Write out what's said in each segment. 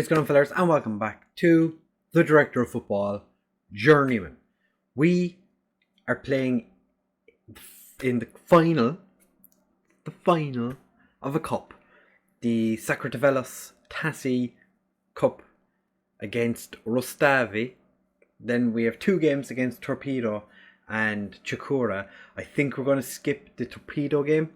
It's going on, fellas, and welcome back to the Director of Football, Journeyman. We are playing in the final of a cup, the Sakrtvelos Tassi Cup against Rustavi. Then we have two games against Torpedo and Chikura. I think we're going to skip the Torpedo game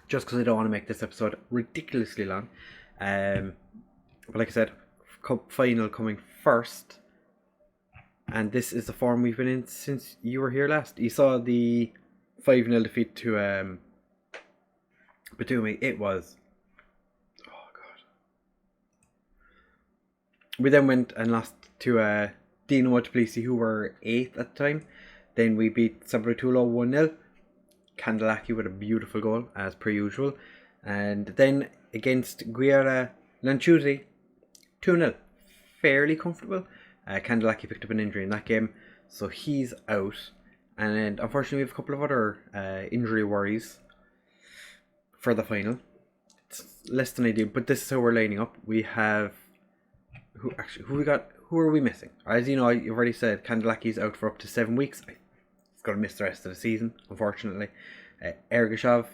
just because I don't want to make this episode ridiculously long. But like I said, cup final coming first, and this is the form we've been in since you were here last. You saw the 5-0 defeat to Batumi. It was, oh god. We then went and lost to Merani Tbilisi, who were 8th at the time. Then we beat Sabratullo 1-0. Kandalaki with a beautiful goal as per usual, and then against Guerra Lanchuzi 2-0, fairly comfortable. Kandalaki picked up an injury in that game, so he's out. And unfortunately, we have a couple of other injury worries for the final. It's less than ideal, but this is how we're lining up. We have who we got? Who are we missing? As you know, you've already said Kandalaki's out for up to 7 weeks. He's going to miss the rest of the season, unfortunately. Ergashov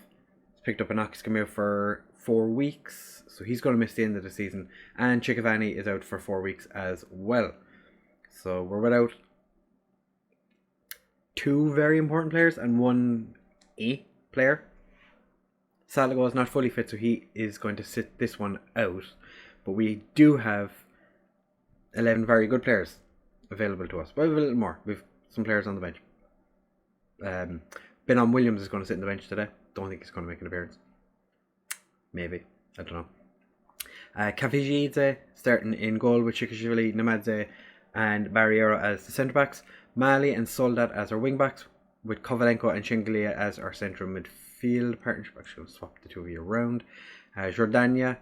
picked up an Oxcombe for 4 weeks, so he's going to miss the end of the season. And Chikavani is out for 4 weeks as well. So we're without two very important players and one A player. Salago is not fully fit, so he is going to sit this one out. But we do have 11 very good players available to us. But we have a little more. We have some players on the bench. Benon Williams is going to sit on the bench today. Don't think he's going to make an appearance. Maybe. I don't know. Kavijidze starting in goal with Chikashvili, Namadze and Barriero as the centre backs. Mali and Soldat as our wing backs, with Kovalenko and Shingalia as our central midfield partnership. Actually, I'll swap the two of you around. Jordania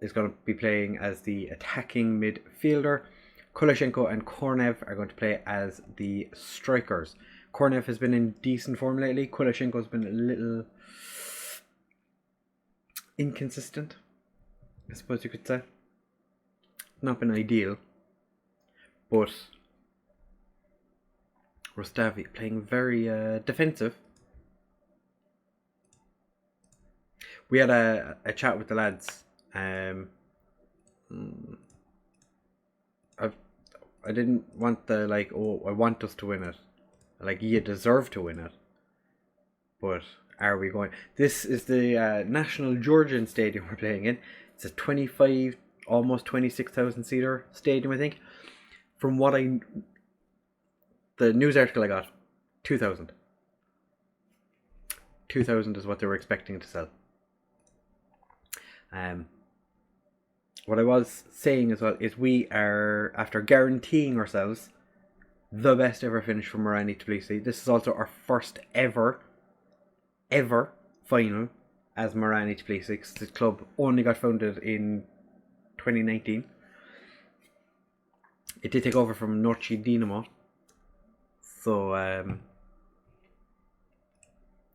is going to be playing as the attacking midfielder. Kulashenko and Kornev are going to play as the strikers. Kornev has been in decent form lately. Kulashenko has been a little inconsistent, I suppose you could say. Not been ideal. But Rustavi playing very defensive. We had a chat with the lads. I didn't want the I want us to win it. You deserve to win it. But are we going? This is the National Georgian Stadium we're playing in. It's a 25, almost 26,000 seater stadium, I think. From what the news article I got, 2,000. 2,000 is what they were expecting to sell. What I was saying as well is we are, after guaranteeing ourselves the best ever finish from Merani Tbilisi, this is also our first ever final as Merani Tbilisi, because the club only got founded in 2019. It did take over from Norchi Dinamo, so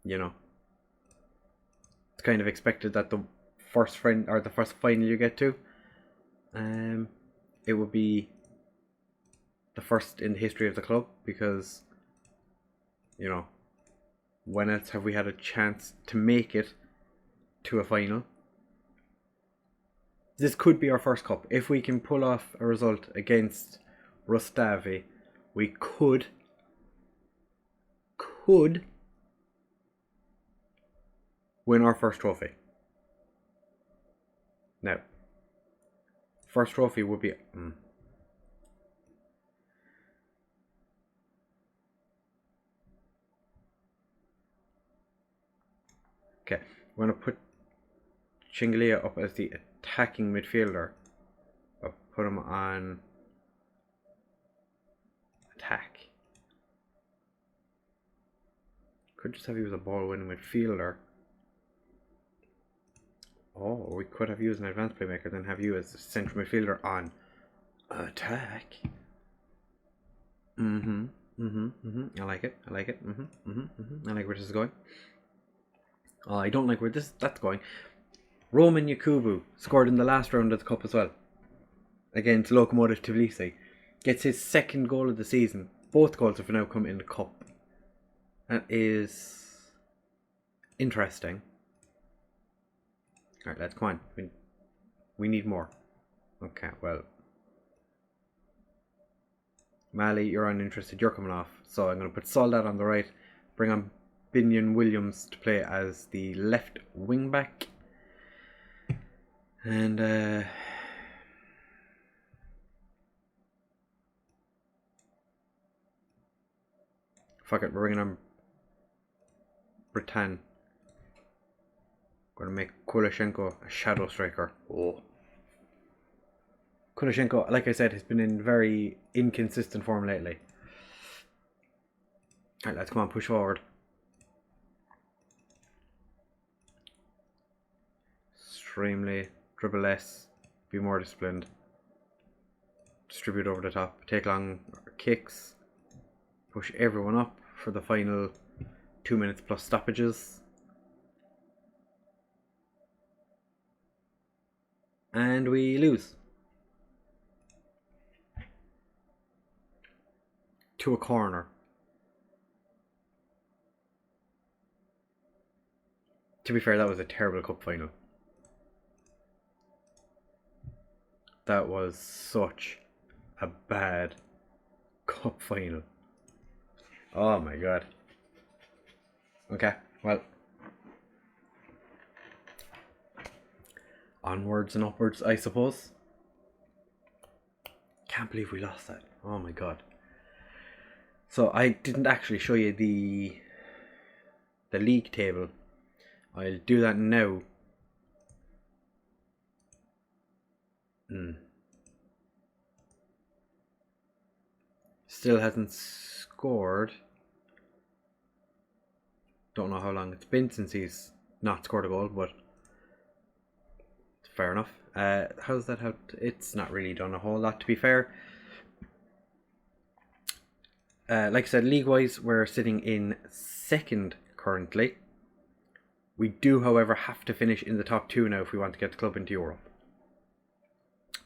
it's kind of expected that the first final you get to, it would be the first in the history of the club, because when else have we had a chance to make it to a final? This could be our first cup. If we can pull off a result against Rustavi, we could win our first trophy. Now, first trophy would be okay, we're going to put Shingalia up as the attacking midfielder. I'll put him on attack. Could just have used a ball winning midfielder. Oh, we could have used an advanced playmaker, then have you as the central midfielder on attack. I like it. I like where this is going. I don't like where that's going. Roman Yakubu scored in the last round of the cup as well. against Lokomotiv Tbilisi. Gets his second goal of the season. Both goals have now come in the cup. That is interesting. Alright, let's come on. We need more. Okay, well. Mali, you're uninterested. You're coming off. So I'm going to put Soldat on the right. Bring on Binion Williams to play as the left wing back. And fuck it, we're bringing on Britann. Going to make Kulishenko a shadow striker. Oh. Kulishenko, like I said, has been in very inconsistent form lately. Alright, let's come on, push forward. Extremely. Dribble less. Be more disciplined. Distribute over the top. Take long kicks. Push everyone up for the final 2 minutes plus stoppages. And we lose. To a corner. To be fair, that was a terrible cup final. That was such a bad cup final. Oh my god. Okay, well. Onwards and upwards, I suppose. Can't believe we lost that. Oh my god. So I didn't actually show you the league table. I'll do that now. Still hasn't scored. Don't know how long it's been since he's not scored a goal, but fair enough. How's that helped? It's not really done a whole lot, to be fair. Like I said, league-wise, we're sitting in second currently. We do, however, have to finish in the top 2 now if we want to get the club into Europe.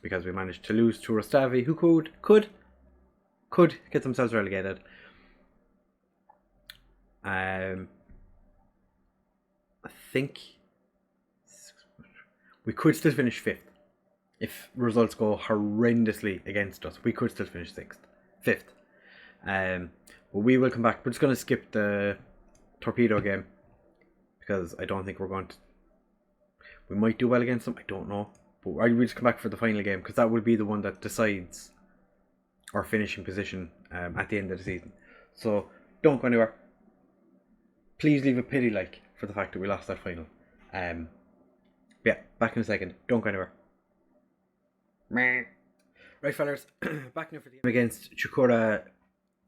Because we managed to lose to Rostavi, who could get themselves relegated. I think we could still finish 5th. If results go horrendously against us, we could still finish 5th. But we will come back. We're just going to skip the Torpedo game because I don't think we're going to. We might do well against them. I don't know. But we'll just come back for the final game because that will be the one that decides our finishing position at the end of the season. So don't go anywhere. Please leave a pity like for the fact that we lost that final. Yeah, back in a second. Don't go anywhere. Right, fellas, back now for the game against Chukura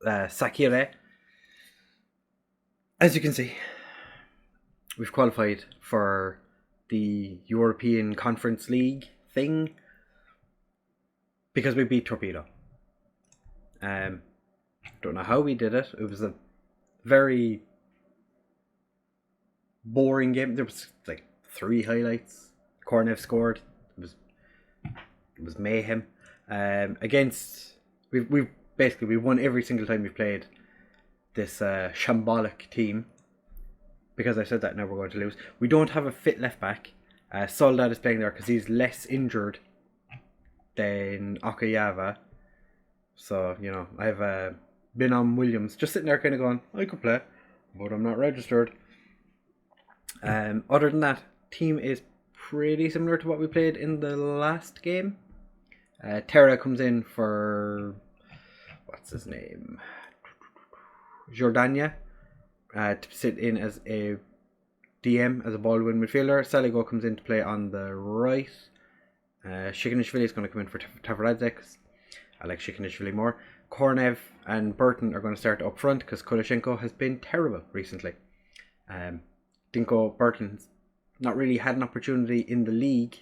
Sakire. As you can see, we've qualified for the European Conference League thing because we beat Torpedo. Don't know how we did it. It was a very boring game. There was like 3 highlights. Kornev scored. It was mayhem. Against we've basically won every single time we've played this shambolic team. Because I said that, now we're going to lose. We don't have a fit left back. Soldat is playing there because he's less injured than Okayava. So, you know, I have Binom Williams just sitting there kind of going, I could play, but I'm not registered. Other than that, team is pretty similar to what we played in the last game. Terra comes in for, what's his name? Jordania. To sit in as a DM, as a ball-win midfielder. Saligo comes in to play on the right. Shikanishvili is going to come in for Tavaradze because I like Shikanishvili more. Kornev and Burton are going to start up front because Kulishenko has been terrible recently. Dinko Burton's not really had an opportunity in the league.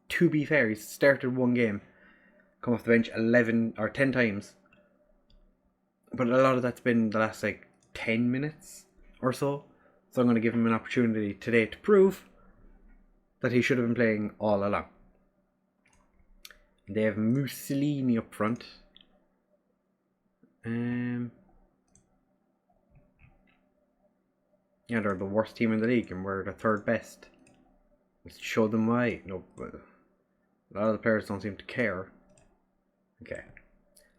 To be fair, he's started 1 game, come off the bench 11 or 10 times. But a lot of that's been the last like 10 minutes or so. So I'm going to give him an opportunity today to prove that he should have been playing all along. They have Mussolini up front. Yeah, they're the worst team in the league and we're the third best. Let's show them why. No, a lot of the players don't seem to care. Okay.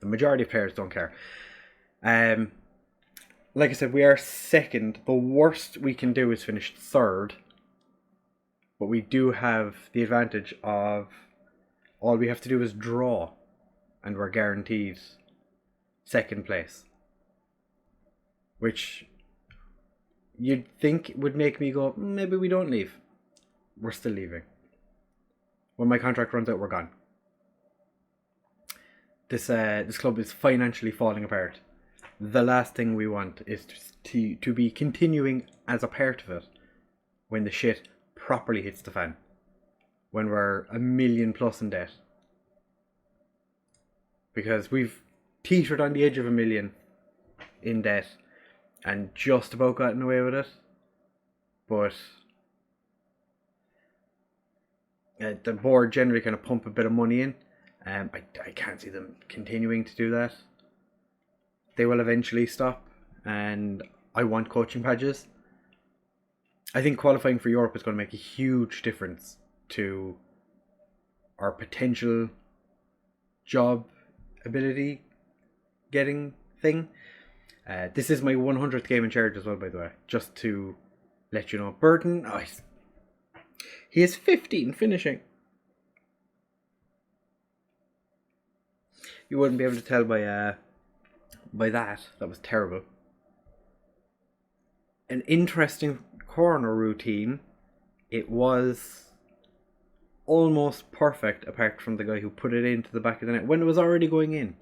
The majority of players don't care. Like I said, we are second. The worst we can do is finish third. But we do have the advantage of all we have to do is draw. And we're guaranteed second place. Which you'd think would make me go, maybe we don't leave. We're still leaving. When my contract runs out, we're gone. This club is financially falling apart. The last thing we want is to be continuing as a part of it when the shit properly hits the fan. When we're $1 million plus in debt. Because we've teetered on the edge of $1 million in debt and just about gotten away with it. But the board generally kind of pump a bit of money in. I can't see them continuing to do that. They will eventually stop, and I want coaching badges. I think qualifying for Europe is going to make a huge difference to our potential job ability getting thing. This is my 100th game in charge as well, by the way, just to let you know. Burton, he is 15 finishing. You wouldn't be able to tell by that. That was terrible. An interesting corner routine. It was almost perfect, apart from the guy who put it into the back of the net when it was already going in.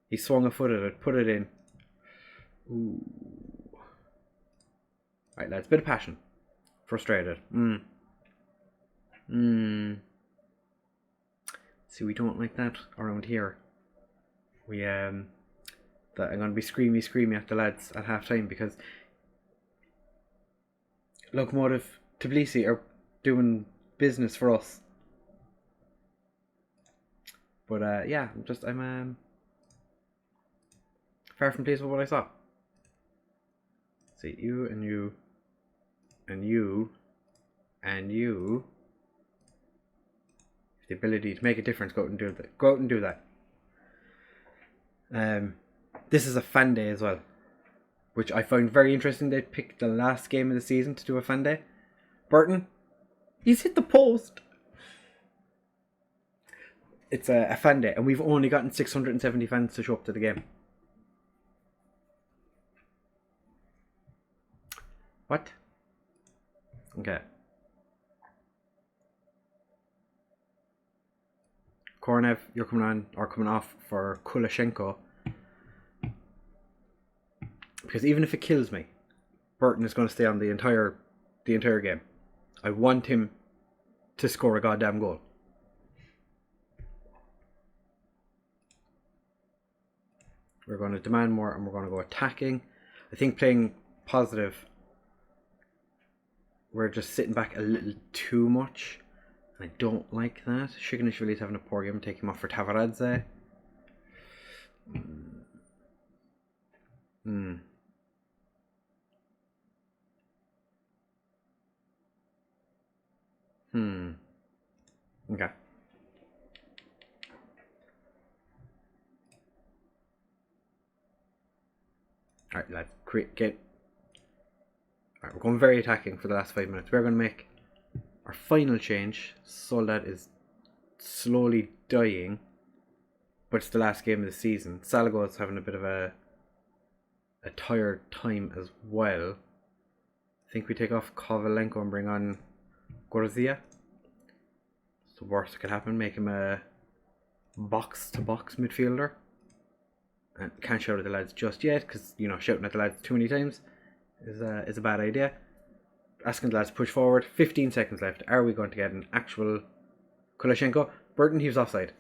He swung a foot at it, put it in. Ooh. Right, lads, bit of passion. Frustrated. See, we don't like that around here. We I'm going to be screamy at the lads at half time because Lokomotiv Tbilisi are doing business for us. But yeah, I'm far from pleased with what I saw. See, you and you and you and you. The ability to make a difference, go out and do that. Go out and do that. This is a fan day as well, which I found very interesting. They picked the last game of the season to do a fan day. Burton, he's hit the post. It's a fan day, and we've only gotten 670 fans to show up to the game. What? Okay. Kornev, you're coming off for Kulashenko. Because even if it kills me, Burton is going to stay on the entire game. I want him to score a goddamn goal. We're going to demand more and we're going to go attacking. I think playing positive, we're just sitting back a little too much. I don't like that. Shiganishvili is having a poor game. Take him off for Tavaradze. Okay. Alright, lads. Alright, we're going very attacking for the last 5 minutes. We're going to make our final change. Soledad is slowly dying, but it's the last game of the season. Salago is having a bit of a tired time as well. I think we take off Kovalenko and bring on Gorzia. It's the worst that could happen. Make him a box-to-box midfielder. And can't shout at the lads just yet, because, you know, shouting at the lads too many times is a bad idea. Asking the lads to push forward. 15 seconds left. Are we going to get an actual Kulashenko? Burton, he was offside.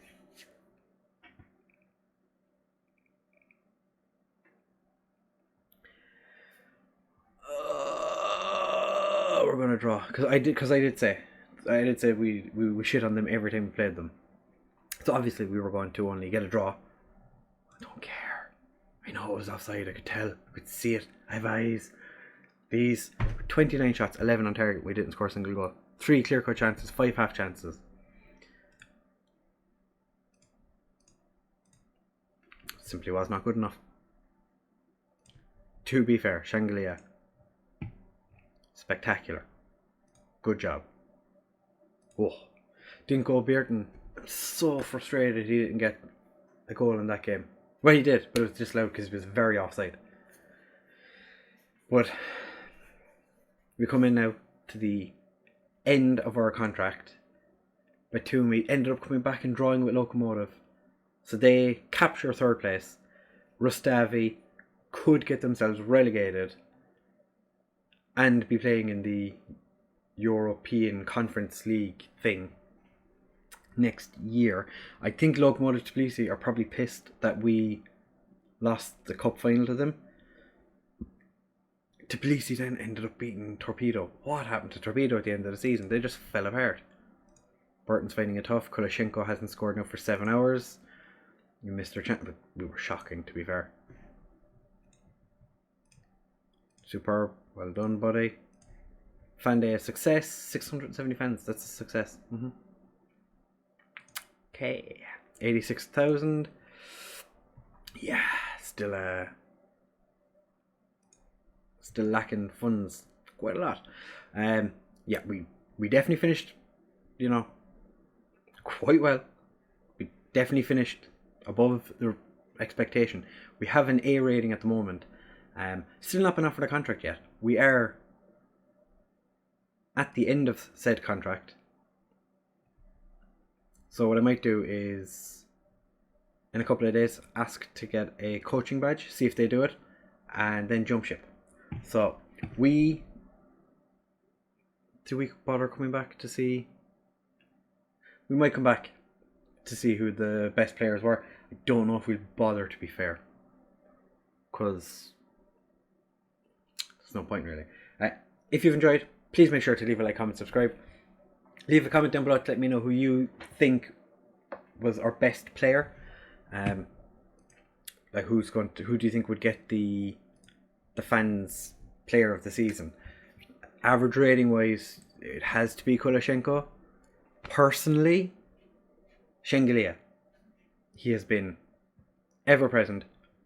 We're going to draw. Because I did say we shit on them every time we played them. So obviously we were going to only get a draw. I don't care. I know it was offside. I could tell. I could see it. I have eyes. These 29 shots, 11 on target. We didn't score a single goal. 3 clear-cut chances, 5 half chances. Simply was not good enough. To be fair, Shangri-La, spectacular. Good job. Oh, Dinko Bearton, I'm so frustrated he didn't get a goal in that game. Well, he did, but it was just loud because he was very offside. But we come in now to the end of our contract. Batumi ended up coming back and drawing with Lokomotiv. So they capture third place. Rustavi could get themselves relegated and be playing in the European Conference League thing next year. I think Lokomotiv Tbilisi are probably pissed that we lost the cup final to them. Tbilisi then ended up beating Torpedo. What happened to Torpedo at the end of the season? They just fell apart. Burton's finding it tough. Kulashenko hasn't scored now for 7 hours. You missed their chance, but we were shocking, to be fair. Superb. Well done, buddy. Fan day a success. 670 fans. That's a success. Okay. 86,000. Yeah, still lacking funds quite a lot. Yeah, we definitely finished, quite well. We definitely finished above the expectation. We have an A rating at the moment. Still not been offered a contract yet. We are at the end of said contract. So what I might do is, in a couple of days, ask to get a coaching badge, see if they do it, and then jump ship. So do we bother coming back to see? We might come back to see who the best players were. I don't know if we'll bother, to be fair, because there's no point really. If you've enjoyed, please make sure to leave a like, comment, subscribe. Leave a comment down below to let me know who you think was our best player. Like who do you think would get the fans player of the season? Average rating wise, it has to be Kulashenko. Personally, Shenglia. He has been ever present.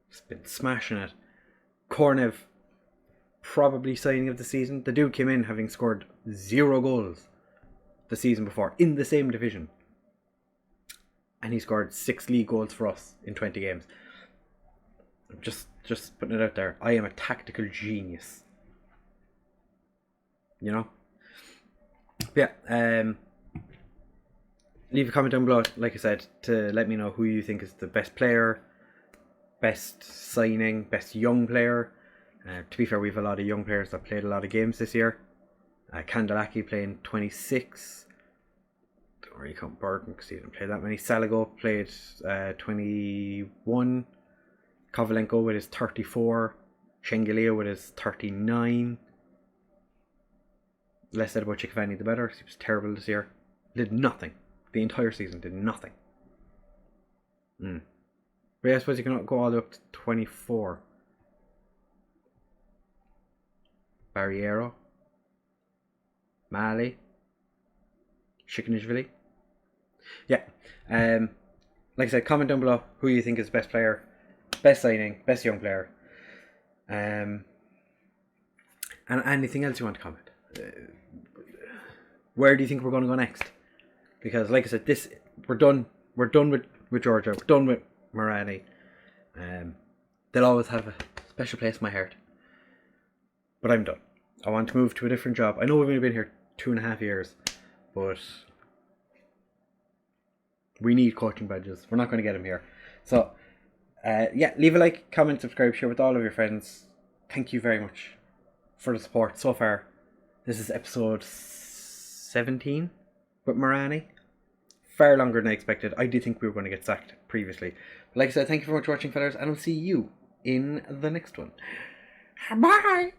He's been smashing it. Kornev, probably signing of the season. The dude came in having scored 0 goals the season before in the same division, and he scored 6 league goals for us in 20 games. Just putting it out there. I am a tactical genius. Yeah. Leave a comment down below, like I said, to let me know who you think is the best player, best signing, best young player. To be fair, we have a lot of young players that played a lot of games this year. Kandelaki playing 26. Don't really count Burton because he didn't play that many. Salago played 21. Kovalenko with his 34. Shengelia with his 39. Less said about Chikavani the better. He was terrible this year. Did nothing. The entire season did nothing. But yeah, I suppose you can go all the way up to 24. Barriero. Mali. Shikanishvili. Yeah. Like I said, comment down below who you think is the best player, best signing, best young player. And anything else you want to comment. Where do you think we're going to go next? Because like I said, we're done with Georgia, we're done with Merani. They'll always have a special place in my heart. But I'm done. I want to move to a different job. I know we've only been here 2.5 years, but we need coaching badges. We're not going to get them here. So, yeah, leave a like, comment, subscribe, share with all of your friends. Thank you very much for the support so far. This is episode 17 with Merani. Far longer than I expected. I did think we were going to get sacked previously. But like I said, thank you very much for watching, fellas, and I'll see you in the next one. Bye!